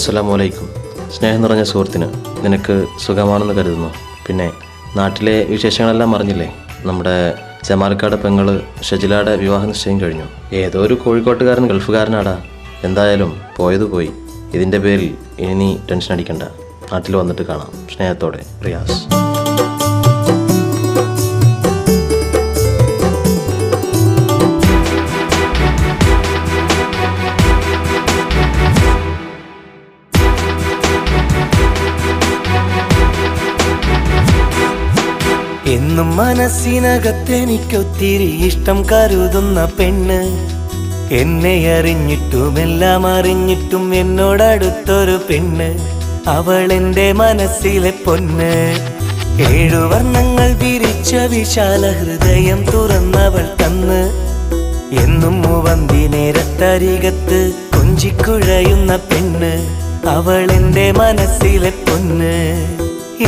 അസ്സലാമു അലൈക്കും. സ്നേഹം നിറഞ്ഞ സുഹൃത്തിന്, നിനക്ക് സുഖമാണെന്ന് കരുതുന്നു. പിന്നെ നാട്ടിലെ വിശേഷങ്ങളെല്ലാം അറിഞ്ഞില്ലേ? നമ്മുടെ ജമാൽക്കാട് പെങ്ങള് ഷജിലയുടെ വിവാഹ നിശ്ചയം കഴിഞ്ഞു. ഏതോ ഒരു കോഴിക്കോട്ടുകാരൻ ഗൾഫുകാരനാടാ. എന്തായാലും പോയത് പോയി. ഇതിൻ്റെ പേരിൽ ഇനി നീ ടെൻഷൻ അടിക്കണ്ട. നാട്ടിൽ വന്നിട്ട് കാണാം. സ്നേഹത്തോടെ, റിയാസ്. എന്നും മനസ്സിനകത്തെനിക്കൊത്തിരി ഇഷ്ടം കരുതുന്ന പെണ്ണ്, എന്നെ അറിഞ്ഞിട്ടും എല്ലാം അറിഞ്ഞിട്ടും എന്നോടടുത്തൊരു പെണ്ണ്, അവൾ എൻ്റെ മനസ്സിലെ പൊന്ന്. 7 വർണ്ണങ്ങൾ വിരിച്ച വിശാല ഹൃദയം തുറന്നവൾ തന്ന്, എന്നും മൂവന്തി നേരത്തരികത്ത് കൊഞ്ചിക്കുഴയുന്ന പെണ്ണ്, അവൾ എൻ്റെ മനസ്സിലെ പൊന്ന്.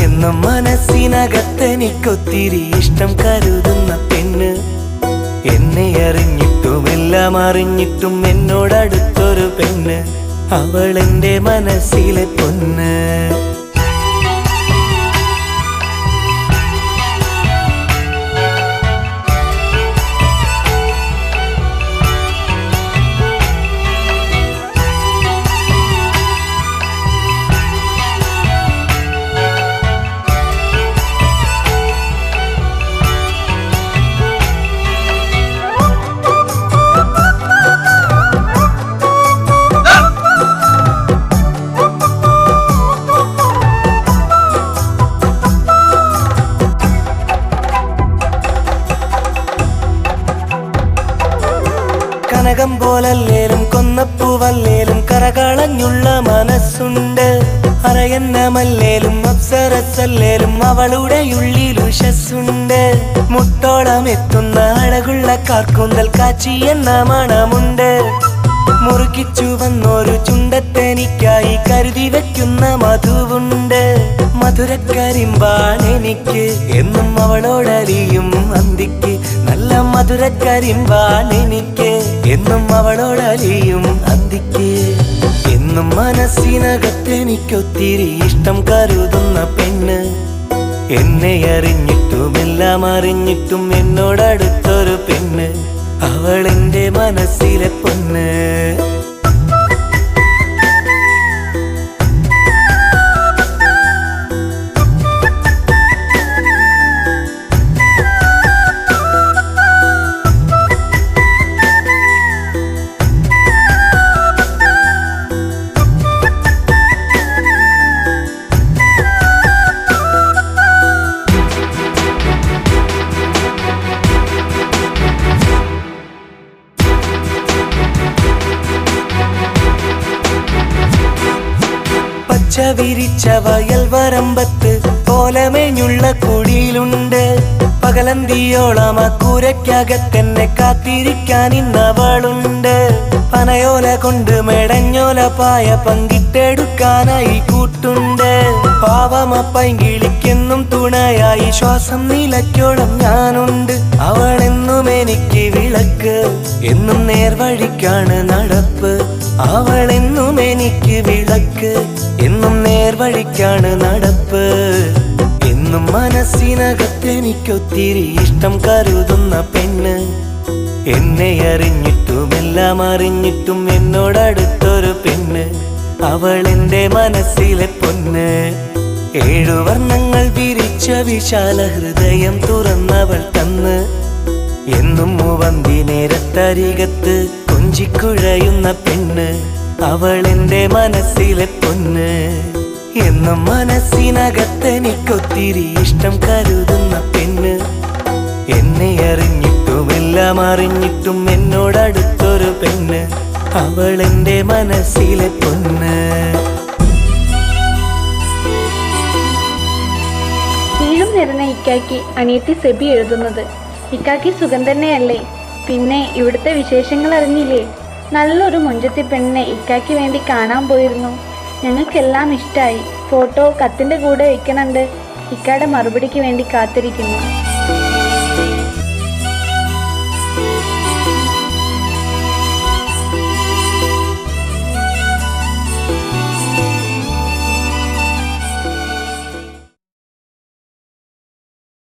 എന്നും മനസ്സിനകത്തെനിക്കൊത്തിരി ഇഷ്ടം കരുതുന്ന പെണ്ണ്, എന്നെ അറിഞ്ഞിട്ടും എല്ലാം അറിഞ്ഞിട്ടും എന്നോടടുത്തൊരു പെണ്ണ്, അവൾ എൻ്റെ മനസ്സിലെ പൊന്ന്. കനകം പോലല്ലേലും കൊന്നപ്പൂവല്ലേലും കരകളഞ്ഞുള്ള മനസ്സുണ്ട്. അറയന്നമല്ലേലും അപ്സരസല്ലേലും അവളുടെ ഉള്ളിൽ ഉഷസ്സുണ്ട്. മുട്ടോളം എത്തുന്ന അഴകുള്ള കാർക്കൂന്തൽ കാച്ചി എന്ന മണമുണ്ട്. മുറുക്കിച്ചു വന്നൊരു ചുണ്ടത്തെനിക്കായി കരുതി വെക്കുന്ന മധുവുണ്ട്. മധുരക്കരിമ്പാണെനിക്ക് എന്നും അവളോടലിയും അന്തിക്ക്, നല്ല മധുരക്കരിമ്പാണെനിക്ക് എന്നും അവളോടലിയും അന്തിക്ക്. എന്നും മനസ്സിനകത്തെനിക്കൊത്തിരി ഇഷ്ടം കരുതുന്ന പെണ്ണ്, എന്നെ അറിഞ്ഞിട്ടും എല്ലാം അറിഞ്ഞിട്ടും എന്നോടടുത്തൊരു പെണ്ണ്, അവൾ എൻ്റെ മനസ്സിലെ പൊന്ന്. വിരിച്ച വയൽ വരമ്പത്ത് കോലമേഞ്ഞുള്ള കുടിയിലുണ്ട്. പകലന്തിയോളം ആ കൂരയ്ക്കകത്തെന്നെ കാത്തിരിക്കാൻ ഇന്നവളുണ്ട്. പനയോല കൊണ്ട് മെടഞ്ഞോല പായ പങ്കിട്ടെടുക്കാനായി കൂട്ടുണ്ട്. പാവമപ്പൈങ്കിളിക്കെന്നും തുണയായി ശ്വാസം നിലയ്ക്കോളം ഞാനുണ്ട്. അവളെന്നും എനിക്ക് വിളക്ക്, എന്നും നേർവഴിക്കാണ് നടപ്പ്. അവളെന്നും എനിക്ക് വിളക്ക്, എന്നും നേർവഴിക്കാണ് നടപ്പ്. എന്നും മനസ്സിനകത്തെനിക്കൊത്തിരി ഇഷ്ടം കരുതുന്ന പെണ്ണ്, എന്നെ അറിഞ്ഞിട്ടും എല്ലാം അറിഞ്ഞിട്ടും എന്നോടടുത്തൊരു പെണ്ണ്, അവൾ എൻ്റെ മനസ്സിലെ പൊന്ന്. 7 വർണ്ണങ്ങൾ വിരിച്ച വിശാല ഹൃദയം തുറന്നവൾ തന്ന്, എന്നും മൂവന്തി നേരത്തരികത്ത് കൊഞ്ചിക്കുഴയുന്ന പെണ്ണ്, അവൾ എൻ്റെ മനസ്സിലെ പൊന്ന്. എന്നും മനസ്സിനകത്തെനിക്കൊത്തിരി ഇഷ്ടം കരുതുന്ന പെണ്ണ്, എന്നെ അറിഞ്ഞിട്ടും എല്ലാം അറിഞ്ഞിട്ടും എന്നോടടുത്തൊരു പെണ്ണ്, അവൾ എൻ്റെ മനസ്സിലെ പൊന്ന്. വീഴും നിറഞ്ഞ ഇക്കാക്കി അനിയത്തി സെബി എഴുതുന്നത്. ഇക്കാക്കി സുഖം തന്നെയല്ലേ? പിന്നെ ഇവിടുത്തെ വിശേഷങ്ങൾ അറിഞ്ഞില്ലേ? നല്ലൊരു മുഞ്ചത്തി പെണ്ണിനെ ഇക്കാക്ക് വേണ്ടി കാണാൻ പോയിരുന്നു. ഞങ്ങൾക്കെല്ലാം ഇഷ്ടമായി. ഫോട്ടോ കത്തിൻ്റെ കൂടെ വെക്കണുണ്ട്. ഇക്കാടെ മറുപടിക്ക് വേണ്ടി കാത്തിരിക്കുന്നു.